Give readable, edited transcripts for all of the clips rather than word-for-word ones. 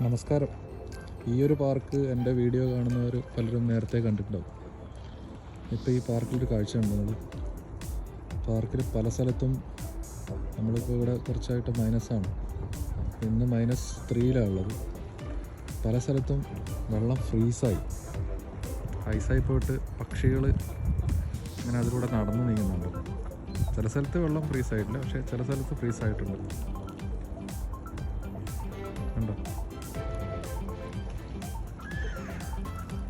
നമസ്കാരം. ഈ ഒരു പാർക്ക് എൻ്റെ വീഡിയോ കാണുന്നവർ പലരും നേരത്തെ കണ്ടിട്ടുണ്ടാവും. ഇപ്പോൾ ഈ പാർക്കിലൊരു കാഴ്ച ഉണ്ടെന്നത്, പാർക്കിൽ പല സ്ഥലത്തും നമ്മളിപ്പോൾ ഇവിടെ കുറച്ചായിട്ട് മൈനസാണ്, ഇന്ന് -3 ഉള്ളത്. പല സ്ഥലത്തും വെള്ളം ഫ്രീസായി, ഐസായി പോയിട്ട് പക്ഷികൾ ഇങ്ങനെ അതിലൂടെ നടന്നു നീങ്ങുന്നുണ്ട്. ചില സ്ഥലത്ത് വെള്ളം ഫ്രീസായിട്ടില്ല, പക്ഷേ ചില സ്ഥലത്ത് ഫ്രീസായിട്ടുണ്ട്. കണ്ടോ,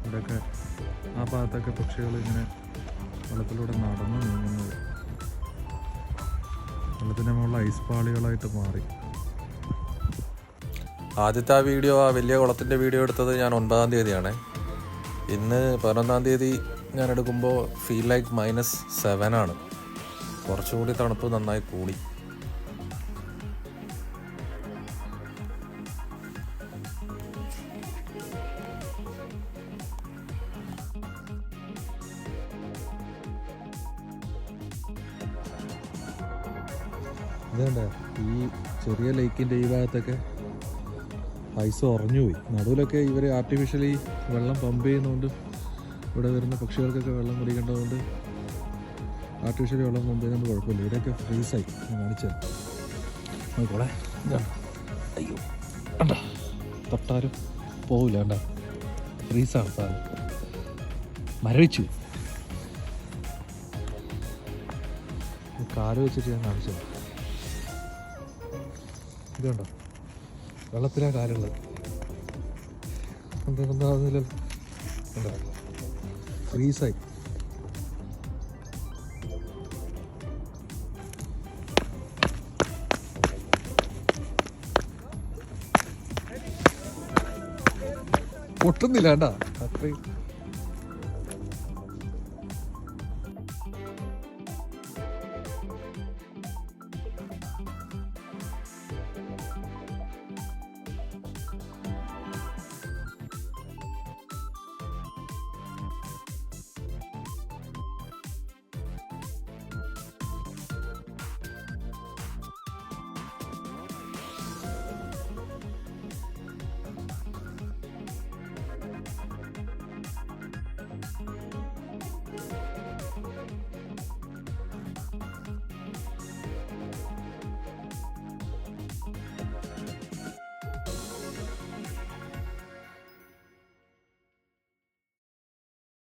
ഇവിടെയൊക്കെ ആ ഭാഗത്തൊക്കെ പക്ഷികൾ ഇങ്ങനെ വെള്ളത്തിലൂടെ നടന്നു നീങ്ങുന്നത് വെള്ളത്തിൻ്റെ മുകളിൽ ഐസ് പാളികളായിട്ട് മാറി. ആദ്യത്തെ ആ വീഡിയോ, ആ വലിയ കുളത്തിൻ്റെ വീഡിയോ എടുത്തത് ഞാൻ 9-ാം തീയതിയാണ്. ഇന്ന് 11-ാം തീയതി ഞാൻ എടുക്കുമ്പോൾ ഫീൽ ലൈക്ക് -7 ആണ്. കുറച്ചുകൂടി തണുപ്പ് നന്നായി കൂടി. ഇതുണ്ട്, ഈ ചെറിയ ലേക്കിൻ്റെ ഈ ഭാഗത്തൊക്കെ ഐസ് ഉറഞ്ഞുപോയി. നടുവിലൊക്കെ ഇവർ ആർട്ടിഫിഷ്യലി വെള്ളം പമ്പ് ചെയ്യുന്നതുകൊണ്ട് ഇവിടെ വരുന്ന പക്ഷികൾക്കൊക്കെ വെള്ളം കുടിക്കേണ്ടതുകൊണ്ട് ആർട്ടിഫിഷ്യലി വെള്ളം പമ്പ് ചെയ്യുന്നതുകൊണ്ട് കുഴപ്പമില്ല. ഇവിടെയൊക്കെ ഫ്രീസായി. കാണിച്ചത് നോക്കോളെ, അയ്യോ കണ്ട, തൊട്ടാലും പോവില്ല, കണ്ട ഫ്രീസാണ് സാധനം, മരവിച്ചു. കാല് വെച്ചിട്ട് ഞാൻ കാണിച്ചത്. ഇതുണ്ടോ, വെള്ളത്തിലാണ് കാലുള്ളത്, എന്താകുന്നില്ല, ഉണ്ടോ ഫ്രീസായി. പൊട്ടുന്നില്ല, കണ്ടാ അത്രയും